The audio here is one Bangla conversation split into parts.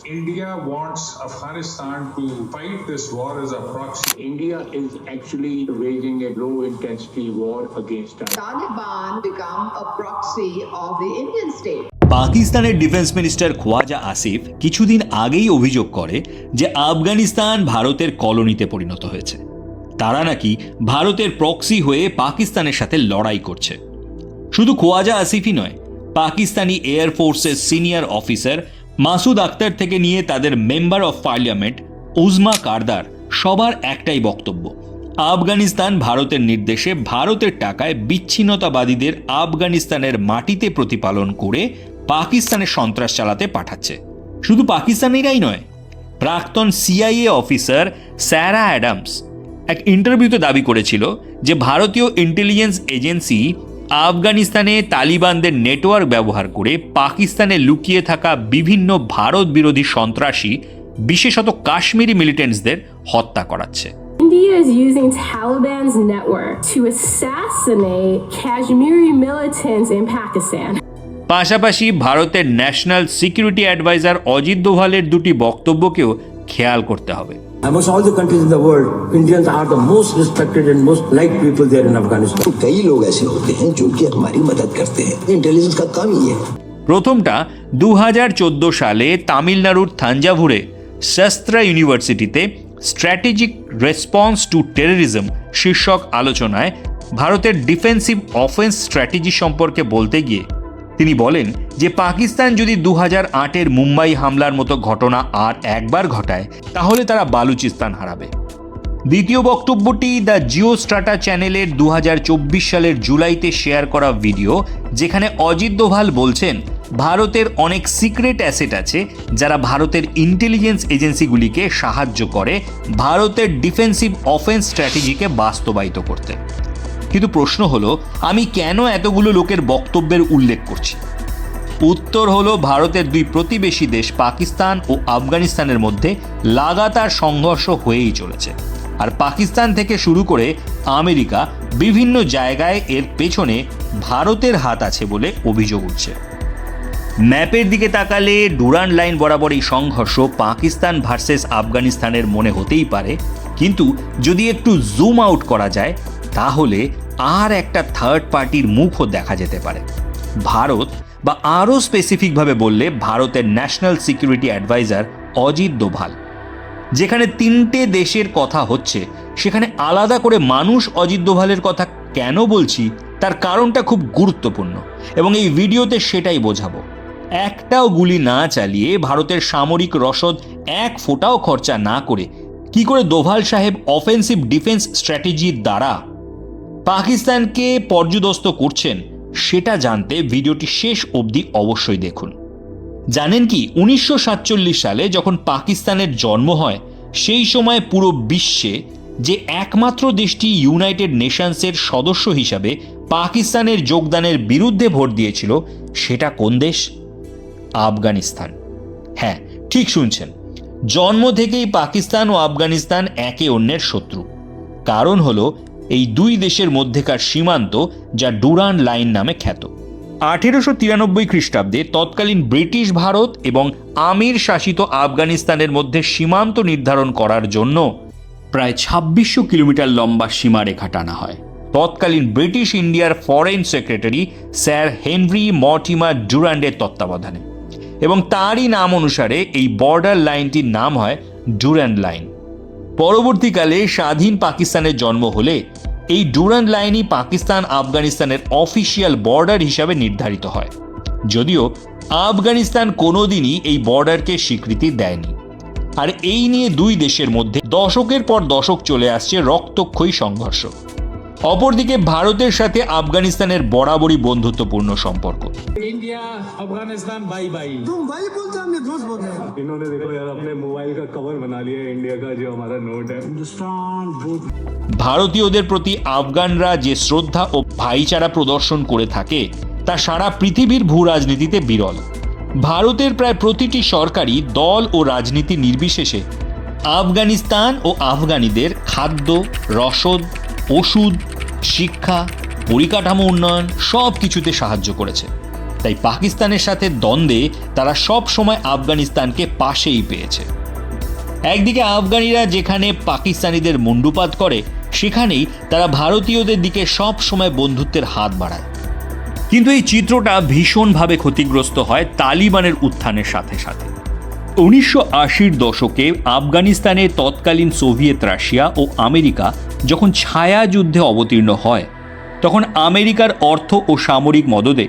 India wants Afghanistan to fight this war as a proxy. India is actually waging a low-intensity war against us. Taliban become a proxy of the Indian state. পাকিস্তানের ডিফেন্স মিনিস্টার খোয়াজা আসিফ কিছুদিন আগেই অভিযোগ করে যে আফগানিস্তান ভারতের কলোনিতে পরিণত হয়েছে। তারা নাকি ভারতের প্রক্সি হয়ে পাকিস্তানের সাথে লড়াই করছে। শুধু খোয়াজা আসিফই নয়, পাকিস্তানি এয়ারফোর্সের সিনিয়র অফিসার মাসুদ আক্তার থেকে নিয়ে তাদের মেম্বার অফ পার্লামেন্ট উজমা কারদার সবার একটাই বক্তব্য, আফগানিস্তান ভারতের নির্দেশে ভারতের টাকায় বিচ্ছিন্নতাবাদীদের আফগানিস্তানের মাটিতে প্রতিপালন করে পাকিস্তানে সন্ত্রাস চালাতে পাঠাচ্ছে। শুধু পাকিস্তানিরাই নয়, প্রাক্তন সিআইএ অফিসার স্যারা অ্যাডামস এক ইন্টারভিউতে দাবি করেছিল যে ভারতীয় ইন্টেলিজেন্স এজেন্সি আফগানিস্তানে তালিবানদের নেটওয়ার্ক ব্যবহার করে পাকিস্তানে লুকিয়ে থাকা বিভিন্ন ভারত বিরোধী সন্ত্রাসী, বিশেষত কাশ্মীরি মিলিটেন্টসদের হত্যা করাচ্ছে। India is using Taliban's network to assassinate Kashmiri militants in Pakistan. পাশাপাশি ভারতের ন্যাশনাল সিকিউরিটি অ্যাডভাইজার অজিত দোভালের দুটি বক্তব্যকেও খেয়াল করতে হবে। Amongst all the countries in the world, Indians are the most respected and most liked people there in Afghanistan. कई लोग ऐसे होते हैं जो कि हमारी मदद करते हैं। इंटेलिजेंस का काम ही है। প্রথমটা 2014 সালে তামিলনাড়ুর থাঞ্জাভুরে শাস্ত্রা ইউনিভার্সিটিতে স্ট্র্যাটেজিক রেসপন্স টু টেররিজম শীর্ষক আলোচনায় ভারতের ডিফেন্সিভ অফেন্স স্ট্র্যাটেজি সম্পর্কে বলতে গিয়ে তিনি বলেন যে পাকিস্তান যদি 2008-এর মুম্বাই হামলার মতো ঘটনা আর একবার ঘটায় তাহলে তারা বালুচিস্তান হারাবে। দ্বিতীয় বক্তব্যটি দ্য জিও স্ট্রাটা চ্যানেলের 2024 সালের জুলাইতে শেয়ার করা ভিডিও, যেখানে অজিত দোভাল বলছেন ভারতের অনেক সিক্রেট অ্যাসেট আছে যারা ভারতের ইন্টেলিজেন্স এজেন্সিগুলিকে সাহায্য করে ভারতের ডিফেন্সিভ অফেন্স স্ট্র্যাটেজিকে বাস্তবায়িত করতে। কিন্তু প্রশ্ন হলো, আমি কেন এতগুলো লোকের বক্তব্যের উল্লেখ করছি? উত্তর হলো, ভারতের দুই প্রতিবেশী দেশ পাকিস্তান ও আফগানিস্তানের মধ্যে লাগাতার সংঘর্ষ হয়েই চলেছে, আর পাকিস্তান থেকে শুরু করে আমেরিকা বিভিন্ন জায়গায় এর পেছনে ভারতের হাত আছে বলে অভিযোগ উঠছে। ম্যাপের দিকে তাকালে ডুরান্ড লাইন বরাবর এই সংঘর্ষ পাকিস্তান ভার্সেস আফগানিস্তানের মনে হতেই পারে, কিন্তু যদি একটু জুম আউট করা যায় তাহলে আর একটা থার্ড পার্টির মুখও দেখা যেতে পারে, ভারত, বা আরও স্পেসিফিকভাবে বললে ভারতের national security adviser Ajit Doval. যেখানে তিনটে দেশের কথা হচ্ছে সেখানে আলাদা করে মানুষ অজিত দোভালের কথা কেন বলছি তার কারণটা খুব গুরুত্বপূর্ণ, এবং এই ভিডিওতে সেটাই বোঝাবো। একটাও গুলি না চালিয়ে ভারতের সামরিক রসদ এক ফোঁটাও খরচা না করে কি করে দোভাল সাহেব অফেন্সিভ ডিফেন্স স্ট্র্যাটেজির দ্বারা পাকিস্তানকে পর্যুদস্ত করছেন সেটা জানতে ভিডিওটি শেষ অবধি অবশ্যই দেখুন। জানেন কি, 1947 সালে যখন পাকিস্তানের জন্ম হয় সেই সময় পুরো বিশ্বে যে একমাত্র দেশটি ইউনাইটেড নেশনসের সদস্য হিসাবে পাকিস্তানের যোগদানের বিরুদ্ধে ভোট দিয়েছিল সেটা কোন দেশ? আফগানিস্তান। হ্যাঁ, ঠিক শুনছেন, জন্ম থেকেই পাকিস্তান ও আফগানিস্তান একে অন্যের শত্রু। কারণ হলো এই দুই দেশের মধ্যেকার সীমান্ত, যা ডুরান্ড লাইন নামে খ্যাত। 1893 খ্রিস্টাব্দে তৎকালীন ব্রিটিশ ভারত এবং আমির শাসিত আফগানিস্তানের মধ্যে সীমান্ত নির্ধারণ করার জন্য প্রায় 2600 কিলোমিটার লম্বা সীমারেখা টানা হয় তৎকালীন ব্রিটিশ ইন্ডিয়ার foreign secretary sir Henry Mortimer ডুরান্ডের তত্ত্বাবধানে, এবং তারই নাম অনুসারে এই বর্ডার লাইনটির নাম হয় ডুরান্ড লাইন। পরবর্তীকালে স্বাধীন পাকিস্তানের জন্ম হলে এই ডুরান্ড লাইনই পাকিস্তান আফগানিস্তানের অফিসিয়াল বর্ডার হিসাবে নির্ধারিত হয়, যদিও আফগানিস্তান কোনোদিনই এই বর্ডারকে স্বীকৃতি দেয়নি। আর এই নিয়ে দুই দেশের মধ্যে দশকের পর দশক চলে আসছে রক্তক্ষয়ী সংঘর্ষ। অপরদিকে ভারতের সাথে আফগানিস্তানের বরাবরই বন্ধুত্বপূর্ণ সম্পর্ক। India Afghanistan by by. तुम भाई बोलते हमने दोस्त बोलते हैं। इन्होंने देखो यार अपने मोबाइल का कवर बना लिया है इंडिया का जो हमारा नोट है। हिंदुस्तान ভারতীয়দের প্রতি আফগানরা যে শ্রদ্ধা ও ভাইচারা প্রদর্শন করে থাকে তা সারা পৃথিবীর ভূ রাজনীতিতে বিরল। ভারতের প্রায় প্রতিটি সরকারি দল ও রাজনীতি নির্বিশেষে আফগানিস্তান ও আফগানিদের খাদ্য, রসদ, ওষুধ, শিক্ষা, পরিকাঠামো উন্নয়ন সব কিছুতে সাহায্য করেছে। তাই পাকিস্তানের সাথে দ্বন্দ্বে তারা সব সময় আফগানিস্তানকে পাশেই পেয়েছে। একদিকে আফগানিরা যেখানে পাকিস্তানিদের মুণ্ডুপাত করে, সেখানেই তারা ভারতীয়দের দিকে সব সময় বন্ধুত্বের হাত বাড়ায়। কিন্তু এই চিত্রটা ভীষণভাবে ক্ষতিগ্রস্ত হয় তালিবানের উত্থানের সাথে সাথে। 1980-র দশকে আফগানিস্তানে তৎকালীন সোভিয়েত রাশিয়া ও আমেরিকা যখন ছায়া যুদ্ধে অবতীর্ণ হয়, তখন আমেরিকার অর্থ ও সামরিক মদদে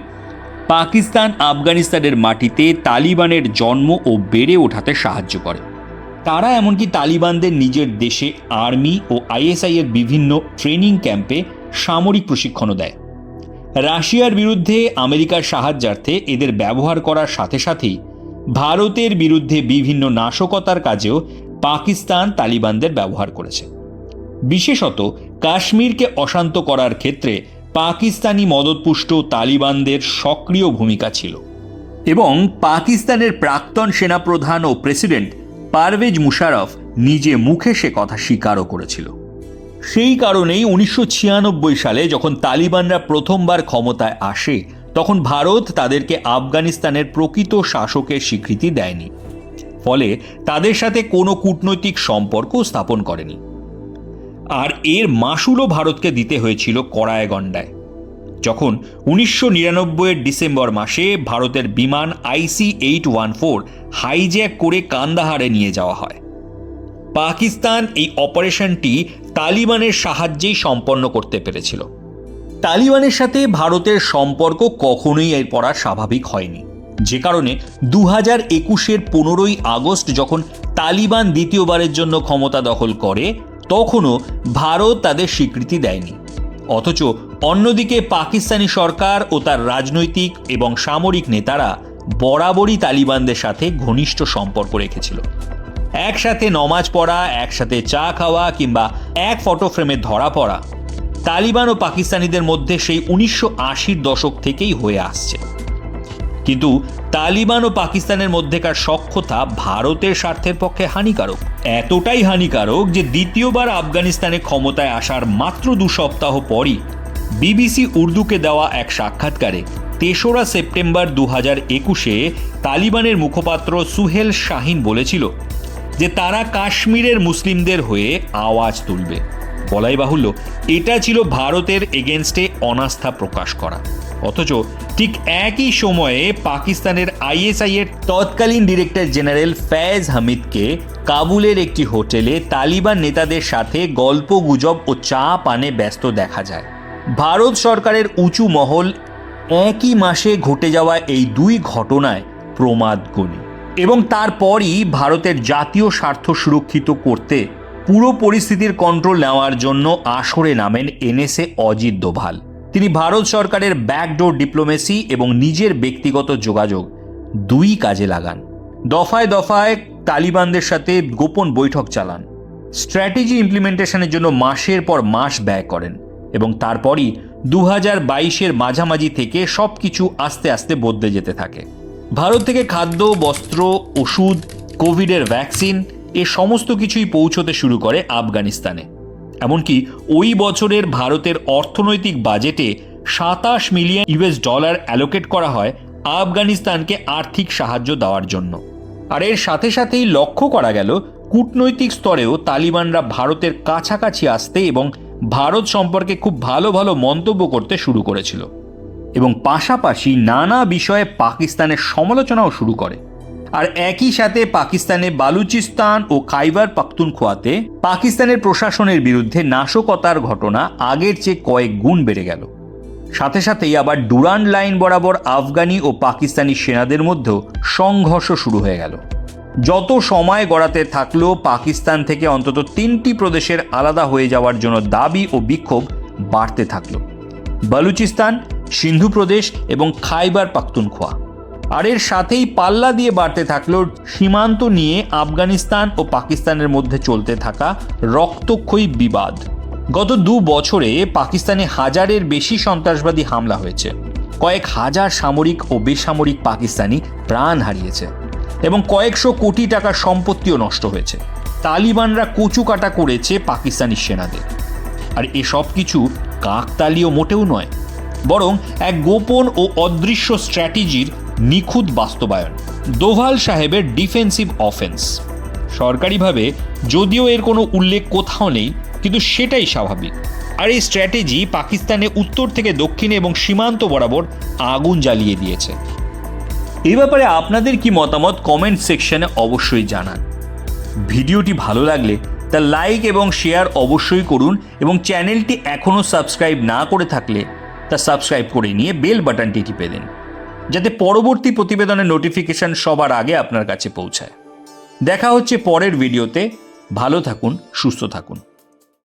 পাকিস্তান আফগানিস্তানের মাটিতে তালিবানের জন্ম ও বেড়ে ওঠাতে সাহায্য করে। তারা এমনকি তালিবানদের নিজের দেশে আর্মি ও আইএসআই এর বিভিন্ন ট্রেনিং ক্যাম্পে সামরিক প্রশিক্ষণও দেয়। রাশিয়ার বিরুদ্ধে আমেরিকার সাহায্যার্থে এদের ব্যবহার করার সাথে সাথেই ভারতের বিরুদ্ধে বিভিন্ন নাশকতার কাজেও পাকিস্তান তালিবানদের ব্যবহার করেছে। বিশেষত কাশ্মীরকে অশান্ত করার ক্ষেত্রে পাকিস্তানি মদতপুষ্ট তালিবানদের সক্রিয় ভূমিকা ছিল এবং পাকিস্তানের প্রাক্তন সেনাপ্রধান ও প্রেসিডেন্ট পারভেজ মুশারফ নিজে মুখে সে কথা স্বীকারও করেছিল। সেই কারণেই 1996 সালে যখন তালিবানরা প্রথমবার ক্ষমতায় আসে, তখন ভারত তাদেরকে আফগানিস্তানের প্রকৃত শাসকের স্বীকৃতি দেয়নি, ফলে তাদের সাথে কোনো কূটনৈতিক সম্পর্ক স্থাপন করেনি। আর এর মাশুলও ভারতকে দিতে হয়েছিল কড়ায় গণ্ডায়, যখন 1999-এর ডিসেম্বর মাসে ভারতের বিমান IC-814 হাইজ্যাক করে কান্দাহারে নিয়ে যাওয়া হয়। পাকিস্তান এই অপারেশনটি তালিবানের সাহায্যেই সম্পন্ন করতে পেরেছিল। তালিবানের সাথে ভারতের সম্পর্ক কখনোই এরপর আর স্বাভাবিক হয়নি, যে কারণে 2021-এর 15ই আগস্ট যখন তালিবান দ্বিতীয়বারের জন্য ক্ষমতা দখল করে, তখনও ভারত তাদের স্বীকৃতি দেয়নি। অথচ অন্যদিকে পাকিস্তানি সরকার ও তার রাজনৈতিক এবং সামরিক নেতারা বরাবরই তালিবানদের সাথে ঘনিষ্ঠ সম্পর্ক রেখেছিল। একসাথে নমাজ পড়া, একসাথে চা খাওয়া কিংবা এক ফটো ফ্রেমে ধরা পড়া তালিবান ও পাকিস্তানিদের মধ্যে সেই 1980-র দশক থেকেই হয়ে আসছে। কিন্তু তালিবান ও পাকিস্তানের মধ্যেকার সখ্যতা ভারতের স্বার্থের পক্ষে হানিকারক, এতটাই হানিকারক যে দ্বিতীয়বার আফগানিস্তানে ক্ষমতায় আসার মাত্র 2 সপ্তাহ পরই BBC উর্দুকে দেওয়া এক সাক্ষাৎকারে 3রা সেপ্টেম্বর 2021-এ তালিবানের মুখপাত্র সুহেল শাহিন বলেছিল যে তারা কাশ্মীরের মুসলিমদের হয়ে আওয়াজ তুলবে। বলাই বাহুল্য, এটা ছিল ভারতের এগেনস্টে অনাস্থা প্রকাশ করা। অথচ ঠিক একই সময়ে পাকিস্তানের ISI এর তৎকালীন ডিরেক্টর জেনারেল ফ্যাজ হামিদকে কাবুলের একটি হোটেলে তালিবান নেতাদের সাথে গল্প গুজব ও চা পানে ব্যস্ত দেখা যায়। ভারত সরকারের উঁচু মহল একই মাসে ঘটে যাওয়া এই 2 ঘটনায় প্রমাদ গণে এবং তারপরই ভারতের জাতীয় স্বার্থ সুরক্ষিত করতে পুরো পরিস্থিতির কন্ট্রোল নেওয়ার জন্য আসরে নামেন NSA অজিত দোভাল। তিনি ভারত সরকারের ব্যাকডোর ডিপ্লোমেসি এবং নিজের ব্যক্তিগত যোগাযোগ 2 কাজে লাগান। দফায় দফায় তালিবানদের সাথে গোপন বৈঠক চালান, স্ট্র্যাটেজি ইমপ্লিমেন্টেশনের জন্য মাসের পর মাস ব্যয় করেন এবং তারপরই 2022-এর মাঝামাঝি থেকে সবকিছু আস্তে আস্তে বদলে যেতে থাকে। ভারত থেকে খাদ্য, বস্ত্র, ওষুধ, কোভিডের ভ্যাকসিন এ সমস্ত কিছুই পৌঁছতে শুরু করে আফগানিস্তানে। এমনকি ওই বছরের ভারতের অর্থনৈতিক বাজেটে $27 মিলিয়ন অ্যালোকেট করা হয় আফগানিস্তানকে আর্থিক সাহায্য দেওয়ার জন্য। আর এর সাথে সাথেই লক্ষ্য করা গেল কূটনৈতিক স্তরেও তালিবানরা ভারতের কাছাকাছি আসতে এবং ভারত সম্পর্কে খুব ভালো ভালো মন্তব্য করতে শুরু করেছিল এবং পাশাপাশি নানা বিষয়ে পাকিস্তানের সমালোচনাও শুরু করে। আর একই সাথে পাকিস্তানে বালুচিস্তান ও খাইবার পাখতুনখোয়াতে পাকিস্তানের প্রশাসনের বিরুদ্ধে নাশকতার ঘটনা আগের চেয়ে কয়েক গুণ বেড়ে গেল। সাথে সাথেই আবার ডুরান্ড লাইন বরাবর আফগানি ও পাকিস্তানি সেনাদের মধ্যেও সংঘর্ষ শুরু হয়ে গেল। যত সময় গড়াতে থাকলো, পাকিস্তান থেকে অন্তত 3টি প্রদেশের আলাদা হয়ে যাওয়ার জন্য দাবি ও বিক্ষোভ বাড়তে থাকলো: বালুচিস্তান, সিন্ধু প্রদেশ এবং খাইবার পাখতুনখোয়া। আর এর সাথেই পাল্লা দিয়ে বাড়তে থাকলো সীমান্ত নিয়ে আফগানিস্তান ও পাকিস্তানের মধ্যে চলতে থাকা রক্তক্ষয়ী বিবাদ। গত 2 বছরে পাকিস্তানে 1000-এর বেশি সন্ত্রাসবাদী হামলা হয়েছে, কয়েক হাজার সামরিক ও বেসামরিক পাকিস্তানি প্রাণ হারিয়েছে এবং কয়েকশো কোটি টাকার সম্পত্তিও নষ্ট হয়েছে। তালিবানরা কচুকাটা করেছে পাকিস্তানি সেনাদের। আর এসব কিছু কাকতালীয় মোটেও নয়। বরং এক গোপন ও অদৃশ্য স্ট্র্যাটেজির নিখুঁত বাস্তবায়ন। দোভাল সাহেবের ডিফেন্সিভ অফেন্স। সরকারিভাবে যদিও এর কোনো উল্লেখ কোথাও নেই, কিন্তু সেটাই স্বাভাবিক। আর এই স্ট্র্যাটেজি পাকিস্তানে উত্তর থেকে দক্ষিণে এবং সীমান্ত বরাবর আগুন জ্বালিয়ে দিয়েছে। এই ব্যাপারে আপনাদের কি মতামত কমেন্ট সেকশনে অবশ্যই জানান। ভিডিওটি ভালো লাগলে তা লাইক এবং শেয়ার অবশ্যই করুন, এবং চ্যানেলটি এখনও সাবস্ক্রাইব না করে থাকলে তা সাবস্ক্রাইব করে নিয়ে বেল বাটনটি টিপে দিন, যাতে পরবর্তী প্রতিবেদনের নোটিফিকেশন সবার আগে আপনার কাছে পৌঁছায়। দেখা হচ্ছে পরের ভিডিওতে। ভালো থাকুন, সুস্থ থাকুন।